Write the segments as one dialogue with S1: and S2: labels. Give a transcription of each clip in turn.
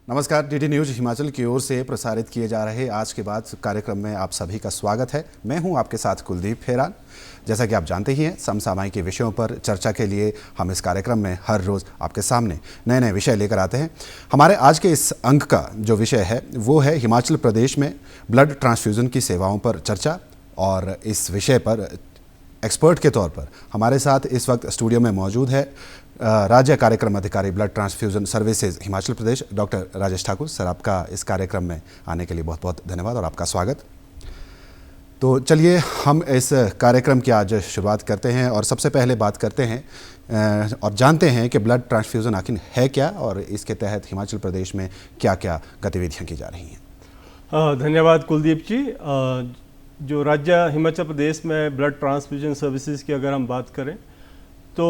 S1: नमस्कार। DD news Himachal की ओर से प्रसारित किए जा रहे आज के बाद कार्यक्रम में आप सभी का स्वागत है। मैं हूं आपके साथ कुलदीप फेरान। जैसा कि आप जानते ही हैं, समसामयिक के विषयों पर चर्चा के लिए हम इस कार्यक्रम में हर रोज़ आपके सामने नए नए विषय लेकर आते हैं। हमारे आज के इस अंक का जो विषय है वो है हिमाचल प्रदेश में ब्लड ट्रांसफ्यूज़न की सेवाओं पर चर्चा। और इस विषय पर एक्सपर्ट के तौर पर हमारे साथ इस वक्त स्टूडियो में मौजूद है राज्य कार्यक्रम अधिकारी blood transfusion services Himachal Pradesh doctor Rajesh Thakur. Sir, आपका इस कार्यक्रम में आने के लिए बहुत बहुत धन्यवाद और आपका स्वागत। तो चलिए हम इस कार्यक्रम की आज शुरुआत करते हैं और सबसे पहले बात करते हैं और जानते हैं कि ब्लड ट्रांसफ्यूज़न आखिर है क्या और इसके तहत हिमाचल प्रदेश में क्या क्या गतिविधियाँ की जा रही हैं।
S2: धन्यवाद कुलदीप जी। जो राज्य हिमाचल प्रदेश में ब्लड ट्रांसफ्यूजन सर्विसेज की अगर हम बात करें तो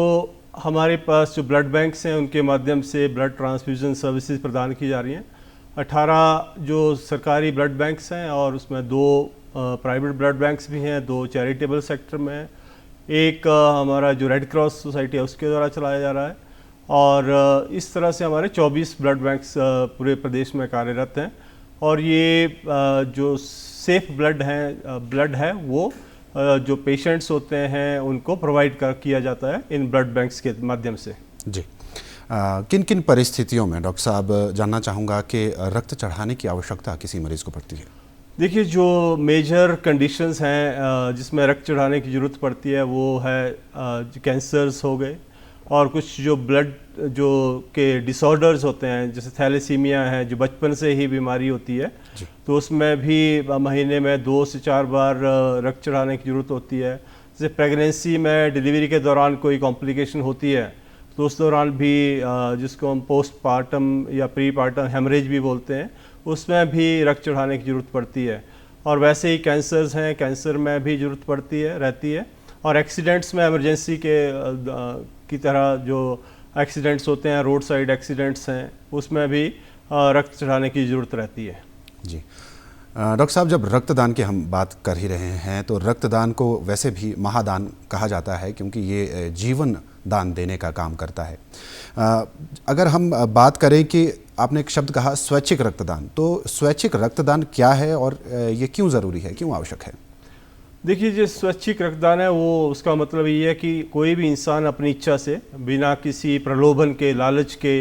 S2: हमारे पास जो ब्लड बैंक्स हैं उनके माध्यम से ब्लड ट्रांसफ्यूजन सर्विसेज प्रदान की जा रही हैं। 18 जो सरकारी ब्लड बैंक्स हैं और उसमें 2 प्राइवेट ब्लड बैंक्स भी हैं, 2 चैरिटेबल सेक्टर में हैं। एक हमारा जो रेड क्रॉस सोसाइटी है उसके द्वारा चलाया जा रहा है और इस तरह से हमारे 24 ब्लड बैंक्स पूरे प्रदेश में कार्यरत हैं। और ये जो सेफ ब्लड है वो जो पेशेंट्स होते हैं उनको प्रोवाइड किया जाता है इन ब्लड बैंक्स के माध्यम से।
S1: जी, किन किन परिस्थितियों में डॉक्टर साहब जानना चाहूँगा कि रक्त चढ़ाने की आवश्यकता किसी मरीज को पड़ती है?
S2: देखिए, जो मेजर कंडीशंस हैं जिसमें रक्त चढ़ाने की ज़रूरत पड़ती है वो है कैंसर्स हो गए और कुछ जो ब्लड जो के डिसऑर्डर्स होते हैं जैसे थैलेसीमिया है जो बचपन से ही बीमारी होती है, तो उसमें भी महीने में 2 से 4 बार रक्त चढ़ाने की ज़रूरत होती है। जैसे प्रेगनेंसी में डिलीवरी के दौरान कोई कॉम्प्लिकेशन होती है तो उस दौरान भी जिसको हम पोस्ट पार्टम या प्री पार्टम हेमरेज भी बोलते हैं, उसमें भी रक्त चढ़ाने की ज़रूरत पड़ती है। और वैसे ही कैंसर्स हैं, कैंसर में भी ज़रूरत रहती है। और एक्सीडेंट्स में इमरजेंसी की तरह जो एक्सीडेंट्स होते हैं, रोड साइड एक्सीडेंट्स हैं, उसमें भी रक्त चढ़ाने की ज़रूरत रहती है।
S1: जी डॉक्टर साहब, जब रक्तदान की हम बात कर ही रहे हैं तो रक्तदान को वैसे भी महादान कहा जाता है क्योंकि ये जीवन दान देने का काम करता है। अगर हम बात करें कि आपने एक शब्द कहा स्वैच्छिक रक्तदान, तो स्वैच्छिक रक्तदान क्या है और ये क्यों ज़रूरी है, क्यों आवश्यक है?
S2: देखिए, जो स्वैच्छिक रक्तदान है वो उसका मतलब ये है कि कोई भी इंसान अपनी इच्छा से बिना किसी प्रलोभन के, लालच के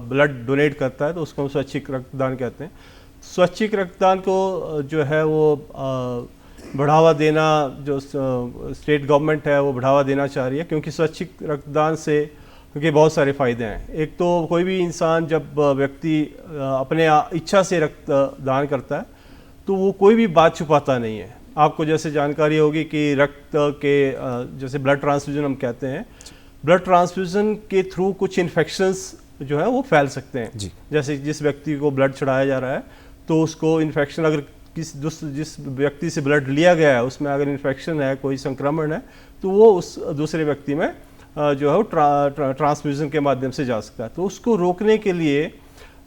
S2: ब्लड डोनेट करता है तो उसको हम स्वैच्छिक रक्तदान कहते हैं। स्वैच्छिक रक्तदान को जो है वो बढ़ावा देना, जो स्टेट गवर्नमेंट है वो बढ़ावा देना चाह रही है क्योंकि स्वैच्छिक रक्तदान से क्योंकि बहुत सारे फ़ायदे हैं। एक तो कोई भी इंसान जब व्यक्ति अपने इच्छा से रक्तदान करता है तो वो कोई भी बात छुपाता नहीं है। आपको जैसे जानकारी होगी कि रक्त के जैसे ब्लड ट्रांसफ्यूजन हम कहते हैं, ब्लड ट्रांसफ्यूजन के थ्रू कुछ इन्फेक्शंस जो है वो फैल सकते हैं जी। जैसे जिस व्यक्ति को ब्लड चढ़ाया जा रहा है तो उसको इन्फेक्शन, अगर जिस व्यक्ति से ब्लड लिया गया है उसमें अगर इन्फेक्शन है, कोई संक्रमण है, तो वो उस दूसरे व्यक्ति में जो है वो ट्रांसफ्यूजन के माध्यम से जा सकता है। तो उसको रोकने के लिए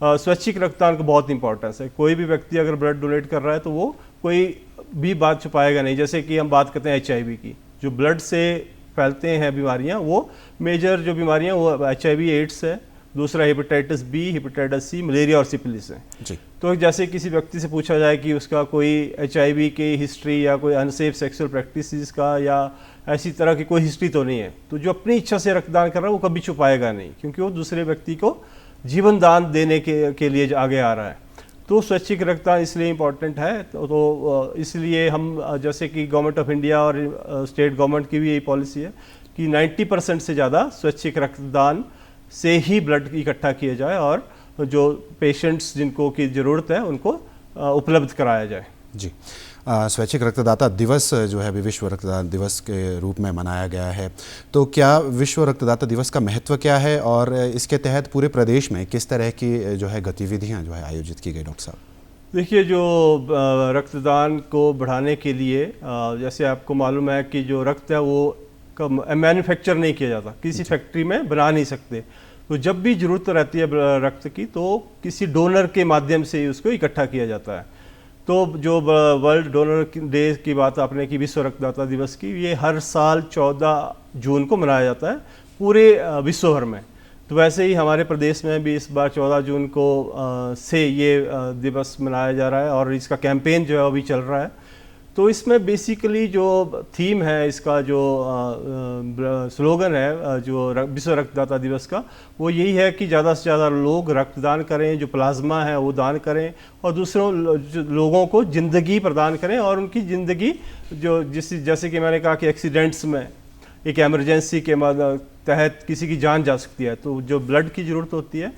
S2: स्वैच्छिक रक्तदान का बहुत इंपॉर्टेंस है। कोई भी व्यक्ति अगर ब्लड डोनेट कर रहा है तो वो कोई भी बात छुपाएगा नहीं। जैसे कि हम बात करते हैं HIV की, जो ब्लड से फैलते हैं बीमारियां, वो मेजर जो बीमारियां वो HIV एड्स है, दूसरा hepatitis B, hepatitis C, malaria और सिफिलिस है जी। तो जैसे किसी व्यक्ति से पूछा जाए कि उसका कोई HIV की हिस्ट्री या कोई अनसेफ सेक्सुअल प्रैक्टिसेस का या ऐसी तरह की कोई हिस्ट्री तो नहीं है, तो जो अपनी इच्छा से रक्तदान कर रहा है वो कभी छुपाएगा नहीं क्योंकि वो दूसरे व्यक्ति को जीवन दान देने के लिए आगे आ रहा है। तो स्वैच्छिक रक्तदान इसलिए इम्पॉर्टेंट है। तो इसलिए हम जैसे कि गवर्नमेंट ऑफ इंडिया और स्टेट गवर्नमेंट की भी यही पॉलिसी है कि 90% से ज़्यादा स्वैच्छिक रक्तदान से ही ब्लड इकट्ठा किया जाए और जो पेशेंट्स जिनको की ज़रूरत है उनको उपलब्ध कराया जाए जी।
S1: स्वैच्छिक रक्तदाता दिवस जो है अभी विश्व रक्तदान दिवस के रूप में मनाया गया है, तो क्या विश्व रक्तदाता दिवस का महत्व क्या है और इसके तहत पूरे प्रदेश में किस तरह की जो है गतिविधियां जो है आयोजित की गई? डॉक्टर साहब,
S2: देखिए, जो रक्तदान को बढ़ाने के लिए जैसे आपको मालूम है कि जो रक्त है वो मैन्युफैक्चर नहीं किया जाता, किसी फैक्ट्री में बना नहीं सकते। तो जब भी ज़रूरत रहती है रक्त की तो किसी डोनर के माध्यम से उसको इकट्ठा किया जाता है। तो जो वर्ल्ड डोनर डे की बात आपने की, विश्व रक्तदाता दिवस की, ये हर साल 14 जून को मनाया जाता है पूरे विश्व भर में। तो वैसे ही हमारे प्रदेश में भी इस बार 14 जून को से ये दिवस मनाया जा रहा है और इसका कैंपेन जो है अभी चल रहा है। तो इसमें बेसिकली जो थीम है, इसका जो स्लोगन है जो विश्व रक्तदाता दिवस का, वो यही है कि ज़्यादा से ज़्यादा लोग रक्तदान करें, जो प्लाज्मा है वो दान करें और दूसरों लोगों को ज़िंदगी प्रदान करें और उनकी ज़िंदगी जो जैसे कि मैंने कहा कि एक्सीडेंट्स में एक इमरजेंसी के तहत किसी की जान जा सकती है, तो जो ब्लड की ज़रूरत होती है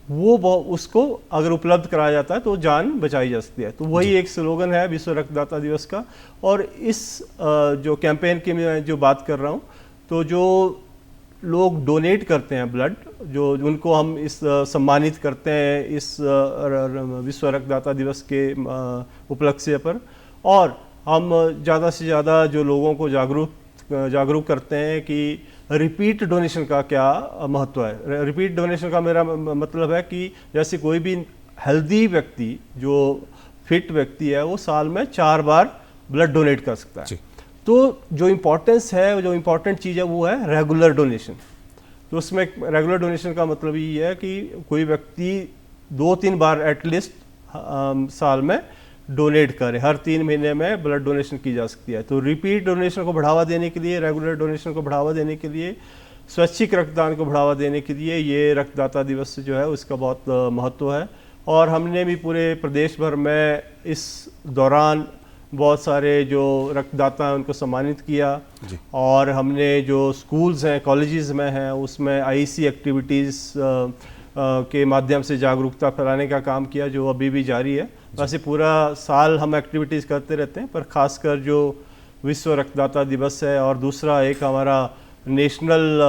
S2: वो उसको अगर उपलब्ध कराया जाता है तो जान बचाई जा सकती है। तो वही एक स्लोगन है विश्व रक्तदाता दिवस का। और इस जो कैंपेन की मैं जो बात कर रहा हूँ, तो जो लोग डोनेट करते हैं ब्लड, जो उनको हम इस सम्मानित करते हैं इस विश्व रक्तदाता दिवस के उपलक्ष्य पर। और हम ज़्यादा से ज़्यादा जो लोगों को जागरूक करते हैं कि रिपीट डोनेशन का क्या महत्व है। रिपीट डोनेशन का मेरा मतलब है कि जैसे कोई भी हेल्दी व्यक्ति, जो फिट व्यक्ति है, वो साल में 4 बार ब्लड डोनेट कर सकता है। तो जो इम्पोर्टेंस है, जो इम्पोर्टेंट चीज़ है वो है रेगुलर डोनेशन। तो उसमें रेगुलर डोनेशन का मतलब ये है कि कोई व्यक्ति 2-3 बार एटलीस्ट साल में डोनेट करे, हर 3 महीने में ब्लड डोनेशन की जा सकती है। तो रिपीट डोनेशन को बढ़ावा देने के लिए, रेगुलर डोनेशन को बढ़ावा देने के लिए, स्वैच्छिक रक्तदान को बढ़ावा देने के लिए ये रक्तदाता दिवस जो है उसका बहुत महत्व है। और हमने भी पूरे प्रदेश भर में इस दौरान बहुत सारे जो रक्तदाता हैं उनको सम्मानित किया। और हमने जो स्कूल्स हैं, कॉलेजेस में हैं, उसमें आईसी एक्टिविटीज़ के माध्यम से जागरूकता फैलाने का काम किया, जो अभी भी जारी है। वैसे पूरा साल हम एक्टिविटीज़ करते रहते हैं, पर खासकर जो विश्व रक्तदाता दिवस है और दूसरा एक हमारा नेशनल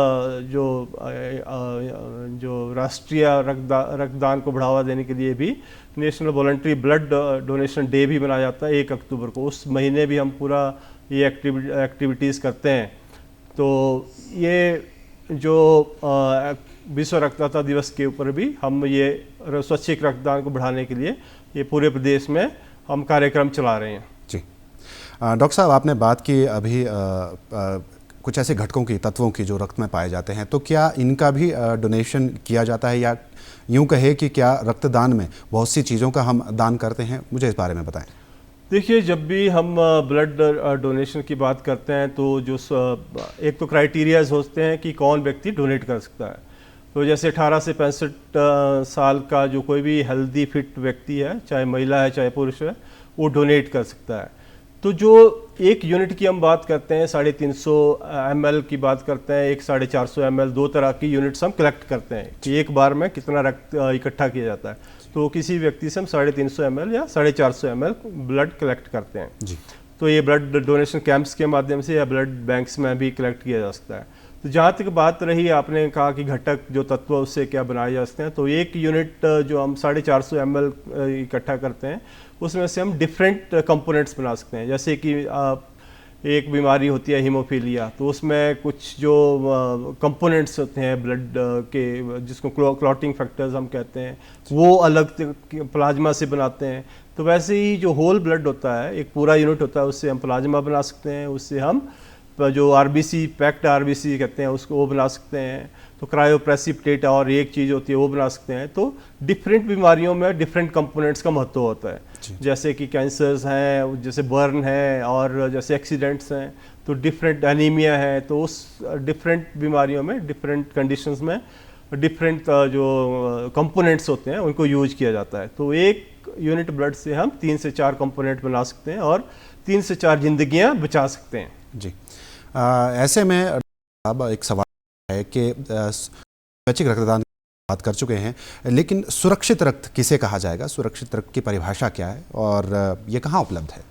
S2: जो राष्ट्रीय रक्तदान को बढ़ावा देने के लिए भी national voluntary blood donation day भी मनाया जाता है 1 अक्टूबर को। उस महीने भी हम पूरा ये एक्टिविटीज़ करते हैं। तो ये जो विश्व रक्तदाता दिवस के ऊपर भी हम ये स्वैच्छिक रक्तदान को बढ़ाने के लिए ये पूरे प्रदेश में हम कार्यक्रम चला रहे हैं।
S1: जी डॉक्टर साहब, आपने बात की अभी कुछ ऐसे घटकों की, तत्वों की जो रक्त में पाए जाते हैं, तो क्या इनका भी डोनेशन किया जाता है, या यूं कहे कि क्या रक्तदान में बहुत सी चीज़ों का हम दान करते हैं? मुझे इस बारे में बताएं।
S2: देखिए, जब भी हम ब्लड डोनेशन की बात करते हैं तो जो एक तो क्राइटेरियाज होते हैं कि कौन व्यक्ति डोनेट कर सकता है। तो जैसे 18 से 65 साल का जो कोई भी हेल्दी फिट व्यक्ति है, चाहे महिला है चाहे पुरुष है, वो डोनेट कर सकता है। तो जो 1 यूनिट की हम बात करते हैं, 350 ml की बात करते हैं, 450 ml, 2 तरह की यूनिट्स हम कलेक्ट करते हैं कि एक बार में कितना रक्त इकट्ठा किया जाता है। तो किसी व्यक्ति से हम 350 ml या 450 ml ब्लड कलेक्ट करते हैं जी। तो ये ब्लड डोनेशन कैंप्स के माध्यम से या ब्लड बैंक्स में भी कलेक्ट किया जा सकता है। तो जहाँ तक बात रही, आपने कहा कि घटक जो तत्व उससे क्या बनाए जा सकते हैं, तो 1 यूनिट जो हम 450 ml इकट्ठा करते हैं, उसमें से हम डिफरेंट कंपोनेंट्स बना सकते हैं। जैसे कि एक बीमारी होती है हीमोफीलिया, तो उसमें कुछ जो कंपोनेंट्स होते हैं ब्लड के, जिसको क्लॉटिंग फैक्टर्स हम कहते हैं, वो अलग प्लाज्मा से बनाते हैं। तो वैसे ही जो होल ब्लड होता है, एक पूरा यूनिट होता है, उससे हम प्लाज्मा बना सकते हैं, उससे हम जो आरबीसी, पैक्ड आरबीसी कहते हैं उसको, वो बना सकते हैं। तो क्रायोप्रेसिपिटेट और एक चीज़ होती है वो बना सकते हैं। तो डिफरेंट बीमारियों में डिफरेंट कंपोनेंट्स का महत्व होता है। जैसे कि कैंसर्स हैं, जैसे बर्न है, और जैसे एक्सीडेंट्स हैं, तो डिफरेंट एनीमिया है, तो उस डिफरेंट बीमारियों में, डिफरेंट कंडीशंस में डिफरेंट जो कंपोनेंट्स होते हैं उनको यूज किया जाता है। तो 1 यूनिट ब्लड से हम 3 से 4 कंपोनेंट बना सकते हैं और 3 से 4 जिंदगियां बचा सकते हैं
S1: जी। ऐसे में अब एक सवाल है कि स्वैच्छिक रक्तदान की बात कर चुके हैं, लेकिन सुरक्षित रक्त किसे कहा जाएगा? सुरक्षित रक्त की परिभाषा क्या है और ये कहाँ उपलब्ध है?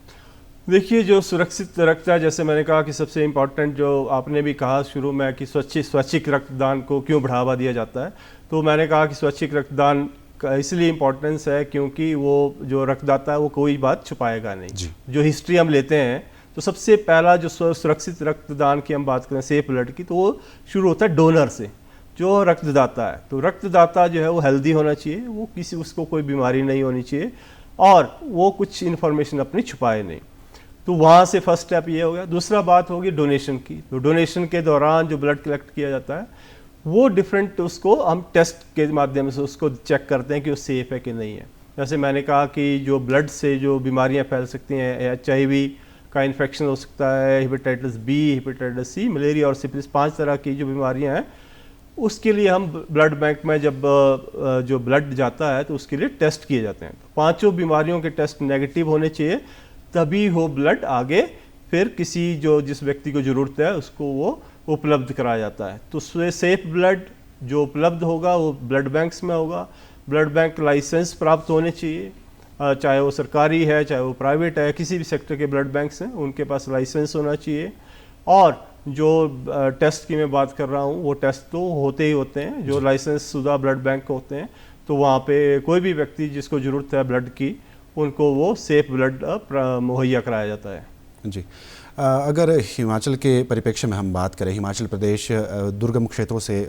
S2: देखिए, जो सुरक्षित रक्त है, जैसे मैंने कहा कि सबसे इम्पॉर्टेंट, जो आपने भी कहा शुरू में कि स्वैच्छिक रक्तदान को क्यों बढ़ावा दिया जाता है, तो मैंने कहा कि स्वैच्छिक रक्तदान का इसलिए इम्पोर्टेंस है क्योंकि वो जो रक्तदाता है वो कोई बात छुपाएगा नहीं। जो हिस्ट्री हम लेते हैं, तो सबसे पहला जो सुरक्षित रक्तदान की हम बात करें, सेफ ब्लड की, तो वो शुरू होता है डोनर से, जो रक्तदाता है। तो रक्तदाता जो है वो हेल्दी होना चाहिए, वो उसको कोई बीमारी नहीं होनी चाहिए, और वो कुछ इन्फॉर्मेशन अपनी छुपाए नहीं। तो वहाँ से फर्स्ट स्टेप ये हो गया। दूसरा बात होगी डोनेशन की। तो डोनेशन के दौरान जो ब्लड कलेक्ट किया जाता है, वो डिफरेंट उसको हम टेस्ट के माध्यम से उसको चेक करते हैं कि वो सेफ़ है कि नहीं है। जैसे मैंने कहा कि जो ब्लड से जो बीमारियां फैल सकती हैं, HIV का इन्फेक्शन हो सकता है, hepatitis B, hepatitis C, malaria और सिफिलिस, 5 तरह की जो बीमारियां हैं, उसके लिए हम ब्लड बैंक में जब जो ब्लड जाता है तो उसके लिए टेस्ट किए जाते हैं। तो 5 बीमारियों के टेस्ट नेगेटिव होने चाहिए, तभी वो ब्लड आगे फिर किसी जिस व्यक्ति को ज़रूरत है उसको वो उपलब्ध कराया जाता है। तो सेफ ब्लड जो उपलब्ध होगा वो ब्लड बैंक्स में होगा। ब्लड बैंक लाइसेंस प्राप्त होने चाहिए, चाहे वो सरकारी है चाहे वो प्राइवेट है, किसी भी सेक्टर के ब्लड बैंक्स हैं उनके पास लाइसेंस होना चाहिए। और जो टेस्ट की मैं बात कर रहा हूँ वो टेस्ट तो होते ही होते हैं, जो लाइसेंस शुदा ब्लड बैंक होते हैं, तो वहाँ पे कोई भी व्यक्ति जिसको ज़रूरत है ब्लड की, उनको वो सेफ ब्लड मुहैया कराया जाता है।
S1: जी। अगर हिमाचल के परिप्रेक्ष्य में हम बात करें, हिमाचल प्रदेश दुर्गम क्षेत्रों से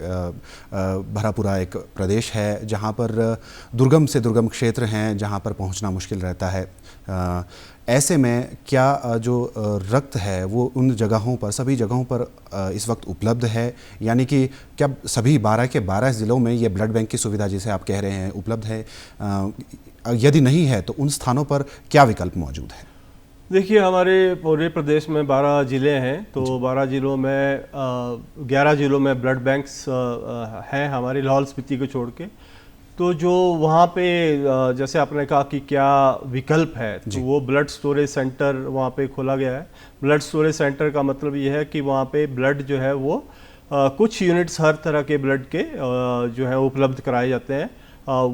S1: भरा पूरा एक प्रदेश है, जहाँ पर दुर्गम से दुर्गम क्षेत्र हैं जहाँ पर पहुँचना मुश्किल रहता है। ऐसे में क्या जो रक्त है वो उन जगहों पर, सभी जगहों पर इस वक्त उपलब्ध है? यानी कि क्या सभी 12 के 12 ज़िलों में ये ब्लड बैंक की सुविधा जिसे आप कह रहे हैं उपलब्ध है? यदि नहीं है तो उन स्थानों पर क्या विकल्प मौजूद है?
S2: देखिए, हमारे पूरे प्रदेश में 12 ज़िले हैं, तो 12 ज़िलों में 11 ज़िलों में ब्लड बैंक्स हैं हमारे, लाहौल स्पीति को छोड़ के। तो जो वहाँ पे जैसे आपने कहा कि क्या विकल्प है, तो वो ब्लड स्टोरेज सेंटर वहाँ पे खोला गया है। ब्लड स्टोरेज सेंटर का मतलब ये है कि वहाँ पे ब्लड जो है वो कुछ यूनिट्स हर तरह के ब्लड के जो है उपलब्ध कराए जाते हैं।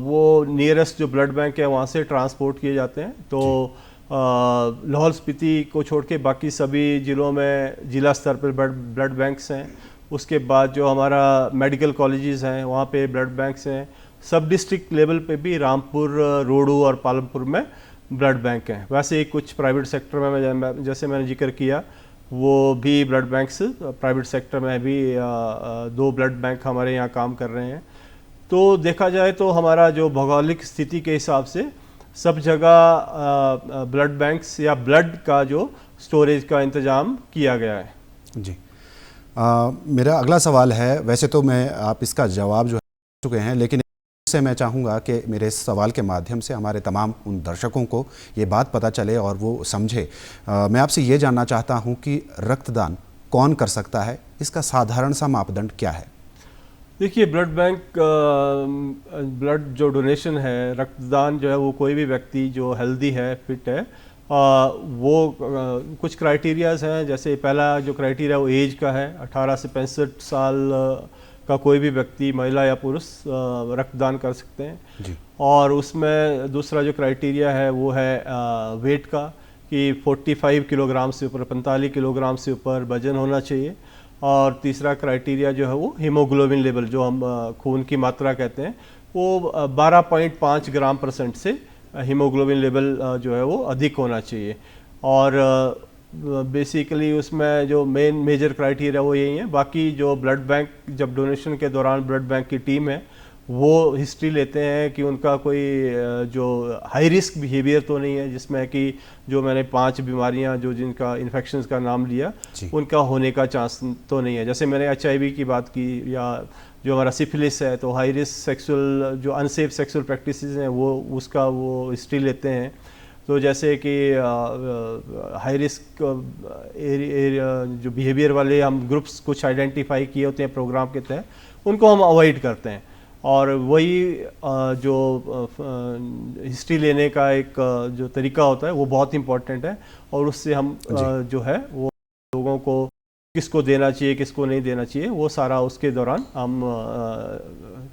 S2: वो नियरेस्ट जो ब्लड बैंक है वहाँ से ट्रांसपोर्ट किए जाते हैं। तो लाहौल स्पीति को छोड़ के बाकी सभी ज़िलों में जिला स्तर पर ब्लड बैंक्स हैं। उसके बाद जो हमारा मेडिकल कॉलेजेस हैं वहाँ पे ब्लड बैंक्स हैं। सब डिस्ट्रिक्ट लेवल पे भी रामपुर, रोडू और पालमपुर में ब्लड बैंक हैं। वैसे ही कुछ प्राइवेट सेक्टर में जैसे मैंने जिक्र किया वो भी ब्लड बैंक्स प्राइवेट सेक्टर में भी 2 ब्लड बैंक हमारे यहाँ काम कर रहे हैं। तो देखा जाए तो हमारा जो भौगोलिक स्थिति के हिसाब से सब जगह ब्लड बैंक्स या ब्लड का जो स्टोरेज का इंतज़ाम किया गया है।
S1: जी। मेरा अगला सवाल है, वैसे तो आप इसका जवाब जो है चुके हैं, लेकिन इससे मैं चाहूँगा कि मेरे इस सवाल के माध्यम से हमारे तमाम उन दर्शकों को ये बात पता चले और वो समझे। मैं आपसे ये जानना चाहता हूँ कि रक्तदान कौन कर सकता है, इसका साधारण सा मापदंड क्या है?
S2: देखिए, ब्लड बैंक ब्लड जो डोनेशन है, रक्तदान जो है वो कोई भी व्यक्ति जो हेल्दी है, फिट है, वो कुछ क्राइटेरियाज हैं। जैसे पहला जो क्राइटेरिया वो एज का है, 18 से 65 साल का कोई भी व्यक्ति, महिला या पुरुष, रक्तदान कर सकते हैं जी। और उसमें दूसरा जो क्राइटेरिया है वो है वेट का, कि 45 किलोग्राम से ऊपर, 45 किलोग्राम से ऊपर वजन होना चाहिए। और तीसरा क्राइटेरिया जो है वो हीमोग्लोबिन लेवल, जो हम खून की मात्रा कहते हैं, वो 12.5 ग्राम % से हीमोग्लोबिन लेवल जो है वो अधिक होना चाहिए। और बेसिकली उसमें जो मेजर क्राइटेरिया वो यही है। बाकी जो ब्लड बैंक जब डोनेशन के दौरान ब्लड बैंक की टीम है वो हिस्ट्री लेते हैं कि उनका कोई जो हाई रिस्क बिहेवियर तो नहीं है, जिसमें कि जो मैंने 5 बीमारियां जो जिनका इन्फेक्शंस का नाम लिया उनका होने का चांस तो नहीं है। जैसे मैंने HIV की बात की, या जो हमारा सिफिलिस है, तो हाई रिस्क सेक्सुअल जो अनसेफ सेक्सुअल प्रैक्टिसेस हैं वो उसका वो हिस्ट्री लेते हैं। तो जैसे कि हाई रिस्क जो बिहेवियर वाले हम ग्रुप्स कुछ आइडेंटिफाई किए होते हैं प्रोग्राम के तहत, उनको हम अवॉइड करते हैं। और वही जो हिस्ट्री लेने का एक जो तरीका होता है वो बहुत इम्पोर्टेंट है, और उससे हम जो है वो लोगों को किसको देना चाहिए किसको नहीं देना चाहिए वो सारा उसके दौरान हम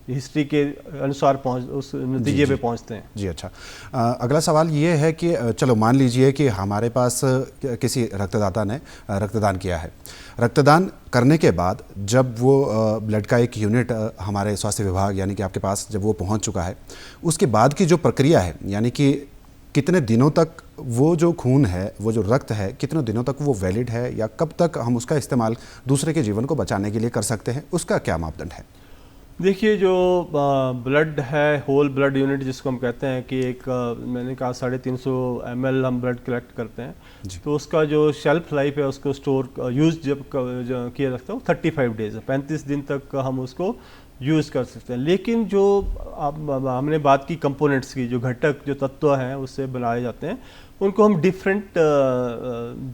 S2: हिस्ट्री के अनुसार उस नतीजे पे पहुंचते हैं।
S1: जी, अच्छा। अगला सवाल ये है कि चलो मान लीजिए कि हमारे पास किसी रक्तदाता ने रक्तदान किया है। रक्तदान करने के बाद जब वो ब्लड का एक यूनिट हमारे स्वास्थ्य विभाग यानी कि आपके पास जब वो पहुंच चुका है, उसके बाद की जो प्रक्रिया है, यानी कि कितने दिनों तक वो जो खून है, वो जो रक्त है, कितने दिनों तक वो वैलिड है, या कब तक हम उसका इस्तेमाल दूसरे के जीवन को बचाने के लिए कर सकते हैं, उसका क्या मापदंड है?
S2: देखिए, जो ब्लड है, होल ब्लड यूनिट जिसको हम कहते हैं कि एक मैंने कहा 350 ml हम ब्लड कलेक्ट करते हैं, तो उसका जो शेल्फ लाइफ है, उसको स्टोर यूज़ जब किया जाता है वो 35 डेज है, 35 दिन तक हम उसको यूज़ कर सकते हैं। लेकिन जो अब हमने बात की कंपोनेंट्स की, जो घटक जो तत्व हैं उससे बनाए जाते हैं, उनको हम डिफरेंट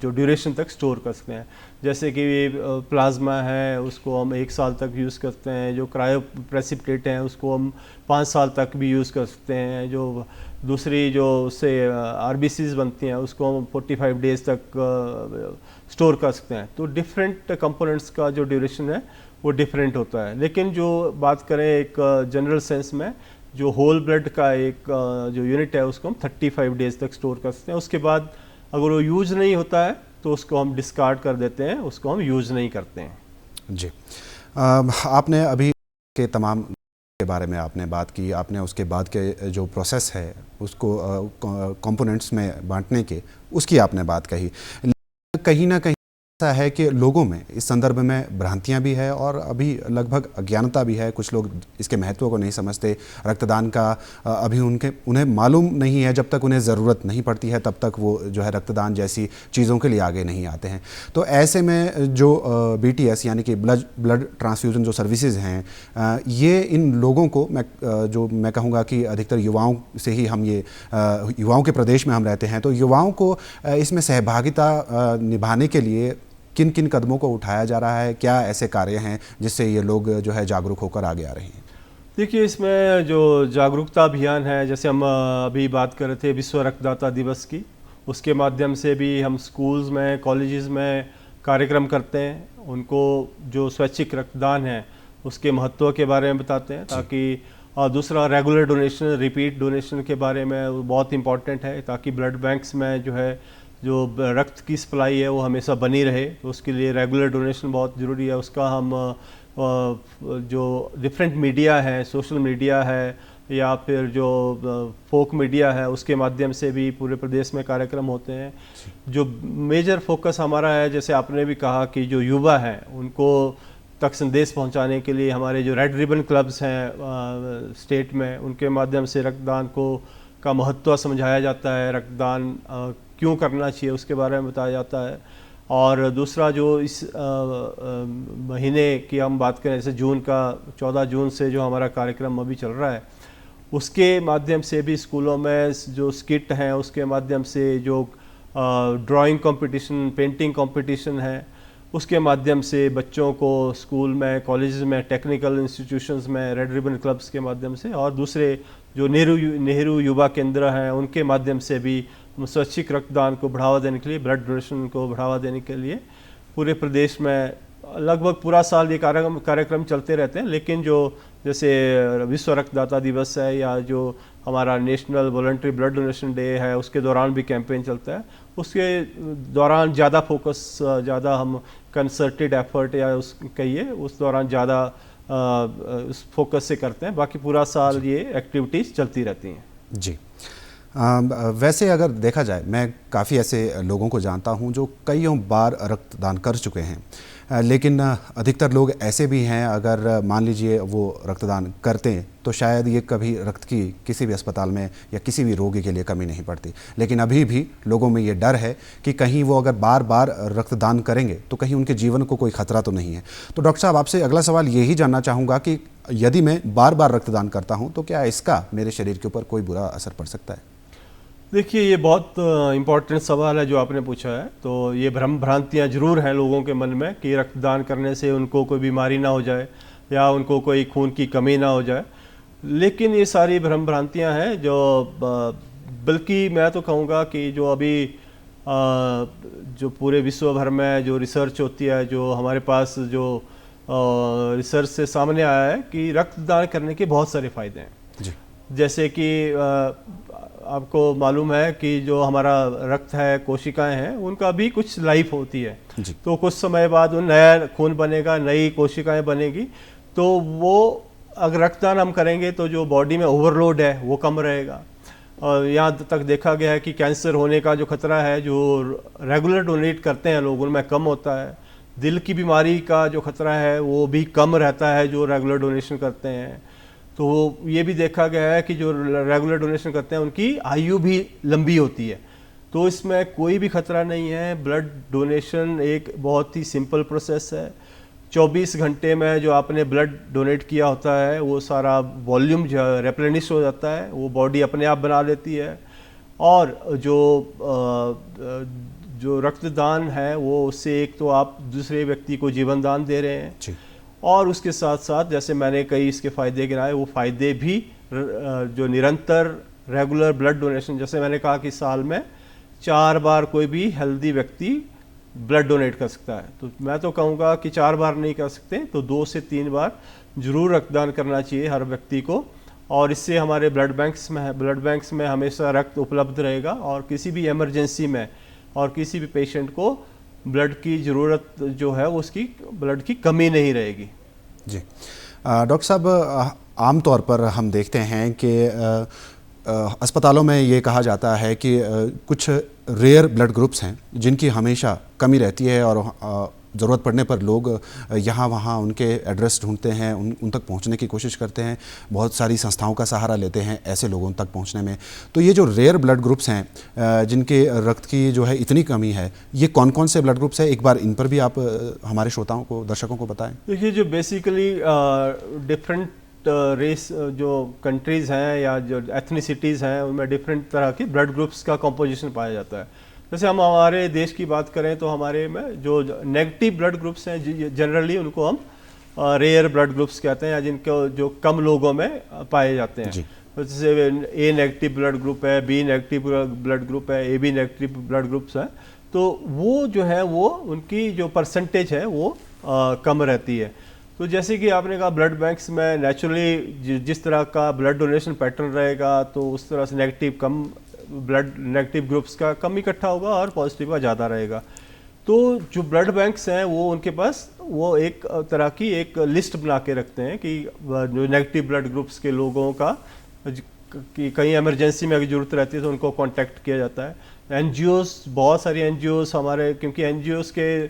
S2: जो ड्यूरेशन तक स्टोर कर सकते हैं। जैसे कि प्लाज्मा है, उसको हम 1 साल तक यूज़ करते हैं। जो क्रायो प्रेसिपिटेट हैं, उसको हम 5 साल तक भी यूज़ कर सकते हैं। जो दूसरी जो उससे आरबीसीज बनती हैं, उसको हम 45 डेज तक स्टोर कर सकते हैं। तो डिफरेंट कंपोनेंट्स का जो ड्यूरेशन है वो डिफरेंट होता है। लेकिन जो बात करें एक जनरल सेंस में, जो होल ब्लड का एक जो यूनिट है, उसको हम 35 डेज तक स्टोर कर सकते हैं। उसके बाद अगर वो यूज़ नहीं होता है तो उसको हम डिस्कार्ड कर देते हैं, उसको हम यूज़ नहीं करते हैं।
S1: जी, आपने अभी के तमाम के बारे में आपने बात की, आपने उसके बाद के जो प्रोसेस है उसको कंपोनेंट्स में बांटने के, उसकी आपने बात कही। कहीं ना कहीं ऐसा है कि लोगों में इस संदर्भ में भ्रांतियां भी है और अभी लगभग अज्ञानता भी है। कुछ लोग इसके महत्व को नहीं समझते। रक्तदान का अभी उन्हें मालूम नहीं है। जब तक उन्हें ज़रूरत नहीं पड़ती है तब तक वो जो है रक्तदान जैसी चीज़ों के लिए आगे नहीं आते हैं। तो ऐसे में जो BTS यानी कि ब्लड ट्रांसफ्यूज़न जो सर्विसेज हैं, ये इन लोगों को मैं कहूँगा कि अधिकतर युवाओं से ही हम ये युवाओं के प्रदेश में हम रहते हैं, तो युवाओं को इसमें सहभागिता निभाने के लिए किन किन कदमों को उठाया जा रहा है? क्या ऐसे कार्य हैं जिससे ये लोग जो है जागरूक होकर आगे आ रहे हैं?
S2: देखिए, इसमें जो जागरूकता अभियान है, जैसे हम अभी बात कर रहे थे विश्व रक्तदाता दिवस की, उसके माध्यम से भी हम स्कूल्स में, कॉलेजेस में कार्यक्रम करते हैं। उनको जो स्वैच्छिक रक्तदान है उसके महत्व के बारे में बताते हैं, ताकि दूसरा रेगुलर डोनेशन, रिपीट डोनेशन के बारे में बहुत इंपॉर्टेंट है, ताकि ब्लड बैंक्स में जो है जो रक्त की सप्लाई है वो हमेशा बनी रहे। तो उसके लिए रेगुलर डोनेशन बहुत ज़रूरी है। उसका हम जो डिफरेंट मीडिया है, सोशल मीडिया है या फिर जो फोक मीडिया है, उसके माध्यम से भी पूरे प्रदेश में कार्यक्रम होते हैं। जो मेजर फोकस हमारा है, जैसे आपने भी कहा कि जो युवा हैं उनको तक संदेश पहुंचाने के लिए हमारे जो रेड रिबन क्लब्स हैं स्टेट में, उनके माध्यम से रक्तदान का महत्व समझाया जाता है। रक्तदान क्यों करना चाहिए उसके बारे में बताया जाता है। और दूसरा जो इस महीने की हम बात करें, जैसे जून का 14 जून से जो हमारा कार्यक्रम अभी चल रहा है, उसके माध्यम से भी स्कूलों में जो स्किट हैं उसके माध्यम से, जो ड्राइंग कंपटीशन, पेंटिंग कंपटीशन है, उसके माध्यम से बच्चों को स्कूल में, कॉलेजेस में, टेक्निकल इंस्टीट्यूशंस में रेड रिबन क्लब्स के माध्यम से, और दूसरे जो नेहरू युवा केंद्र हैं उनके माध्यम से भी स्वैच्छिक रक्तदान को बढ़ावा देने के लिए, ब्लड डोनेशन को बढ़ावा देने के लिए पूरे प्रदेश में लगभग पूरा साल ये कार्यक्रम चलते रहते हैं। लेकिन जो जैसे विश्व रक्तदाता दिवस है या जो हमारा national voluntary blood donation day है, उसके दौरान भी कैंपेन चलता है। उसके दौरान ज़्यादा फोकस, ज़्यादा हम कंसर्टेड एफर्ट या उस कहिए उस दौरान ज़्यादा उस फोकस से करते हैं। बाकी पूरा साल ये एक्टिविटीज़ चलती रहती हैं।
S1: जी, वैसे अगर देखा जाए, मैं काफ़ी ऐसे लोगों को जानता हूं जो कईयों बार रक्तदान कर चुके हैं, लेकिन अधिकतर लोग ऐसे भी हैं, अगर मान लीजिए वो रक्तदान करते हैं तो शायद ये कभी रक्त की किसी भी अस्पताल में या किसी भी रोगी के लिए कमी नहीं पड़ती। लेकिन अभी भी लोगों में ये डर है कि कहीं वो अगर बार बार रक्तदान करेंगे तो कहीं उनके जीवन को कोई खतरा तो नहीं है। तो डॉक्टर साहब, आपसे अगला सवाल यही जानना चाहूँगा कि यदि मैं बार बार रक्तदान करता हूँ तो क्या इसका मेरे शरीर के ऊपर कोई बुरा असर पड़ सकता है?
S2: देखिए, ये बहुत इम्पॉर्टेंट सवाल है जो आपने पूछा है। तो ये भ्रम भ्रांतियाँ जरूर हैं लोगों के मन में कि रक्तदान करने से उनको कोई बीमारी ना हो जाए या उनको कोई खून की कमी ना हो जाए। लेकिन ये सारी भ्रम भ्रांतियाँ हैं जो बल्कि मैं तो कहूँगा कि जो अभी जो पूरे विश्व भर में जो रिसर्च होती है, जो हमारे पास जो रिसर्च से सामने आया है कि रक्तदान करने के बहुत सारे फ़ायदे हैं।
S1: जी।
S2: जैसे कि आपको मालूम है कि जो हमारा रक्त है, कोशिकाएं हैं, उनका भी कुछ लाइफ होती है। तो कुछ समय बाद वो नया खून बनेगा, नई कोशिकाएं बनेगी। तो वो अगर रक्तदान हम करेंगे तो जो बॉडी में ओवरलोड है वो कम रहेगा। और यहाँ तक देखा गया है कि कैंसर होने का जो खतरा है, जो रेगुलर डोनेट करते हैं लोग, उनमें कम होता है। दिल की बीमारी का जो खतरा है वो भी कम रहता है जो रेगुलर डोनेशन करते हैं। तो ये भी देखा गया है कि जो रेगुलर डोनेशन करते हैं उनकी आयु भी लंबी होती है। तो इसमें कोई भी खतरा नहीं है। ब्लड डोनेशन एक बहुत ही सिंपल प्रोसेस है। 24 घंटे में जो आपने ब्लड डोनेट किया होता है वो सारा वॉल्यूम जो रेप्लेनिश हो जाता है, वो बॉडी अपने आप बना लेती है। और जो रक्तदान है वो उससे एक तो आप दूसरे व्यक्ति को जीवन दान दे रहे हैं
S1: जी।
S2: और उसके साथ साथ जैसे मैंने कई इसके फ़ायदे गिनाए, वो फ़ायदे भी जो निरंतर रेगुलर ब्लड डोनेशन, जैसे मैंने कहा कि साल में 4 बार कोई भी हेल्दी व्यक्ति ब्लड डोनेट कर सकता है। तो मैं तो कहूँगा कि 4 बार नहीं कर सकते तो 2 से 3 बार जरूर रक्तदान करना चाहिए हर व्यक्ति को। और इससे हमारे ब्लड बैंक्स में हमेशा रक्त उपलब्ध रहेगा और किसी भी इमरजेंसी में और किसी भी पेशेंट को ब्लड की ज़रूरत जो है उसकी ब्लड की कमी नहीं रहेगी।
S1: जी डॉक्टर साहब, आमतौर पर हम देखते हैं कि अस्पतालों में ये कहा जाता है कि कुछ रेयर ब्लड ग्रुप्स हैं जिनकी हमेशा कमी रहती है और ज़रूरत पड़ने पर लोग यहाँ वहाँ उनके एड्रेस ढूंढते हैं, उन तक पहुँचने की कोशिश करते हैं, बहुत सारी संस्थाओं का सहारा लेते हैं ऐसे लोगों तक पहुँचने में। तो ये जो रेयर ब्लड ग्रुप्स हैं जिनके रक्त की जो है इतनी कमी है, ये कौन कौन से ब्लड ग्रुप्स हैं, एक बार इन पर भी आप हमारे श्रोताओं को, दर्शकों को बताएं।
S2: देखिए, जो बेसिकली डिफरेंट रेस जो कंट्रीज़ हैं या जो एथनिसिटीज़ हैं उनमें डिफरेंट तरह के ब्लड ग्रुप्स का कंपोजिशन पाया जाता है। जैसे हम हमारे देश की बात करें तो हमारे में जो नेगेटिव ब्लड ग्रुप्स हैं जनरली उनको हम रेयर ब्लड ग्रुप्स कहते हैं, या जिनको जो कम लोगों में पाए जाते हैं। जैसे ए नेगेटिव ब्लड ग्रुप है, बी नेगेटिव ब्लड ग्रुप है, A B negative blood groups हैं। तो वो जो है वो उनकी जो परसेंटेज है वो कम रहती है। तो जैसे कि आपने कहा ब्लड बैंक्स में नेचुरली जिस तरह का ब्लड डोनेशन पैटर्न रहेगा तो उस तरह से नेगेटिव ग्रुप्स का कम इकट्ठा होगा और पॉजिटिव का ज़्यादा रहेगा। तो जो ब्लड बैंक्स हैं वो उनके पास वो एक तरह की एक लिस्ट बना के रखते हैं कि जो नेगेटिव ब्लड ग्रुप्स के लोगों का कि कहीं इमरजेंसी में अगर ज़रूरत रहती है तो उनको कांटेक्ट किया जाता है। एनजीओस, बहुत सारी एनजीओस हमारे, क्योंकि एनजीओस के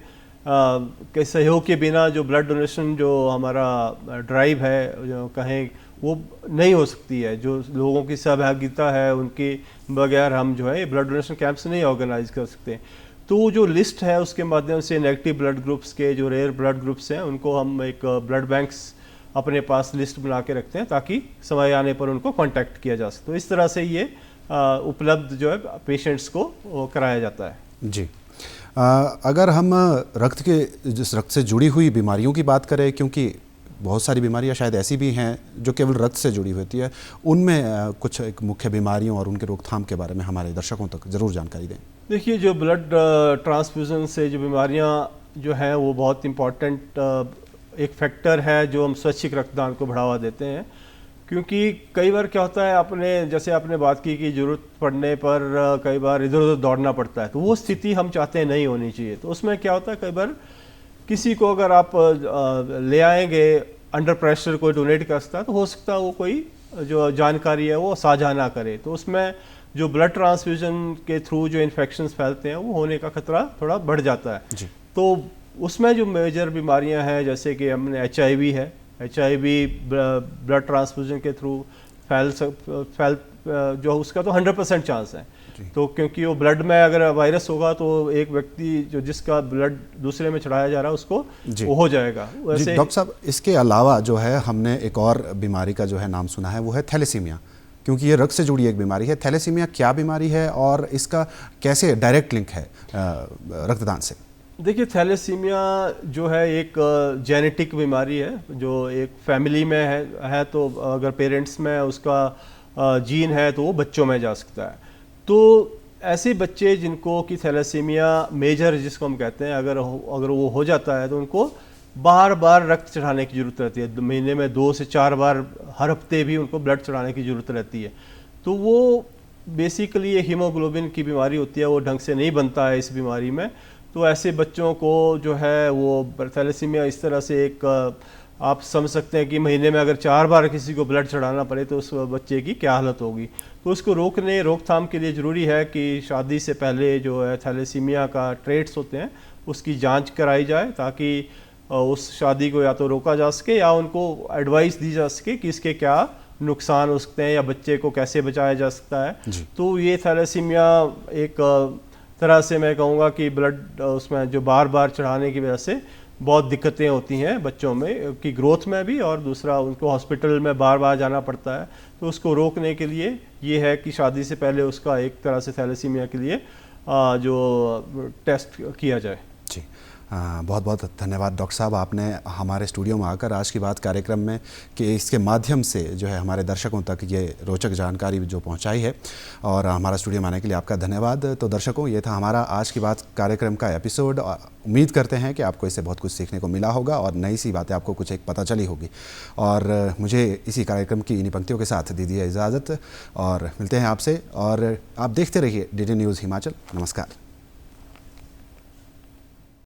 S2: सहयोग के बिना जो ब्लड डोनेशन जो हमारा ड्राइव है जो कहें वो नहीं हो सकती है। जो लोगों की सहभागिता है उनके बगैर हम जो है ब्लड डोनेशन कैंप्स नहीं ऑर्गेनाइज कर सकते। तो जो लिस्ट है उसके माध्यम से नेगेटिव ब्लड ग्रुप्स के जो रेयर ब्लड ग्रुप्स हैं उनको हम एक ब्लड बैंक्स अपने पास लिस्ट बना के रखते हैं ताकि समय आने पर उनको कांटेक्ट किया जा सके। तो इस तरह से ये उपलब्ध जो है पेशेंट्स को कराया जाता है।
S1: जी, अगर हम रक्त से जुड़ी हुई बीमारियों की बात करें, क्योंकि बहुत सारी बीमारियां शायद ऐसी भी हैं जो केवल रक्त से जुड़ी होती है, उनमें कुछ एक मुख्य बीमारियों और उनके रोकथाम के बारे में हमारे दर्शकों तक ज़रूर जानकारी दें।
S2: देखिए, जो ब्लड ट्रांसफ्यूज़न से जो बीमारियां जो हैं वो बहुत इम्पॉर्टेंट एक फैक्टर है जो हम स्वैच्छिक रक्तदान को बढ़ावा देते हैं। क्योंकि कई बार क्या होता है, जैसे आपने बात की कि ज़रूरत पड़ने पर कई बार इधर उधर दौड़ना पड़ता है, तो वो स्थिति हम चाहते हैं नहीं होनी चाहिए। तो उसमें क्या होता है, कई बार किसी को अगर आप ले आएंगे अंडर प्रेशर कोई डोनेट कर सकता है तो हो सकता है वो कोई जो जानकारी है वो साझा ना करे। तो उसमें जो ब्लड ट्रांसफ्यूजन के थ्रू जो इन्फेक्शंस फैलते हैं वो होने का खतरा थोड़ा बढ़ जाता है जी। तो उसमें जो मेजर बीमारियां हैं जैसे कि हमने HIV है, HIV ब्लड ट्रांसफ्यूजन के थ्रू फैल जो उसका तो 100% चांस है। तो क्योंकि वो ब्लड में अगर वायरस होगा तो एक व्यक्ति जो जिसका ब्लड दूसरे में चढ़ाया जा रहा है उसको वो हो जाएगा। वैसे
S1: डॉक्टर साहब, इसके अलावा जो है हमने एक और बीमारी का जो है नाम सुना है, वो है थैलेसीमिया, क्योंकि ये रक्त से जुड़ी एक बीमारी है। थैलेसीमिया क्या बीमारी है और इसका कैसे डायरेक्ट लिंक है रक्तदान से?
S2: देखिए, थैलेसीमिया जो है एक जेनेटिक बीमारी है जो एक फैमिली में है तो अगर पेरेंट्स में उसका जीन है तो वो बच्चों में जा सकता है। तो ऐसे बच्चे जिनको कि थैलेसीमिया मेजर जिसको हम कहते हैं, अगर वो हो जाता है तो उनको बार बार रक्त चढ़ाने की ज़रूरत रहती है। महीने में 2 से 4 बार हर हफ्ते भी उनको ब्लड चढ़ाने की ज़रूरत रहती है। तो वो बेसिकली ये हीमोग्लोबिन की बीमारी होती है, वो ढंग से नहीं बनता है इस बीमारी में। तो ऐसे बच्चों को जो है वो थैलेसीमिया इस तरह से एक आप समझ सकते हैं कि महीने में अगर 4 बार किसी को ब्लड चढ़ाना पड़े तो उस बच्चे की क्या हालत होगी। तो उसको रोकथाम के लिए ज़रूरी है कि शादी से पहले जो है थैलेसीमिया का ट्रेट्स होते हैं उसकी जांच कराई जाए, ताकि उस शादी को या तो रोका जा सके या उनको एडवाइस दी जा सके कि इसके क्या नुकसान हो सकते हैं या बच्चे को कैसे बचाया जा सकता है। तो ये थैलेसीमिया एक तरह से मैं कहूँगा कि ब्लड उसमें जो बार बार चढ़ाने की वजह से बहुत दिक्कतें होती हैं बच्चों में की ग्रोथ में भी, और दूसरा उनको हॉस्पिटल में बार बार जाना पड़ता है। तो उसको रोकने के लिए ये है कि शादी से पहले उसका एक तरह से थैलेसीमिया के लिए जो टेस्ट किया जाए।
S1: जी, बहुत बहुत धन्यवाद डॉक्टर साहब, आपने हमारे स्टूडियो में आकर आज की बात कार्यक्रम में कि इसके माध्यम से जो है हमारे दर्शकों तक ये रोचक जानकारी जो पहुंचाई है, और हमारा स्टूडियो में आने के लिए आपका धन्यवाद। तो दर्शकों, ये था हमारा आज की बात कार्यक्रम का एपिसोड। उम्मीद करते हैं कि आपको इससे बहुत कुछ सीखने को मिला होगा और नई सी बातें आपको कुछ एक पता चली होगी। और मुझे इसी कार्यक्रम की इन्हीं पंक्तियों के साथ दीजिए इजाज़त, और मिलते हैं आपसे। और आप देखते रहिए DD न्यूज़ हिमाचल। नमस्कार।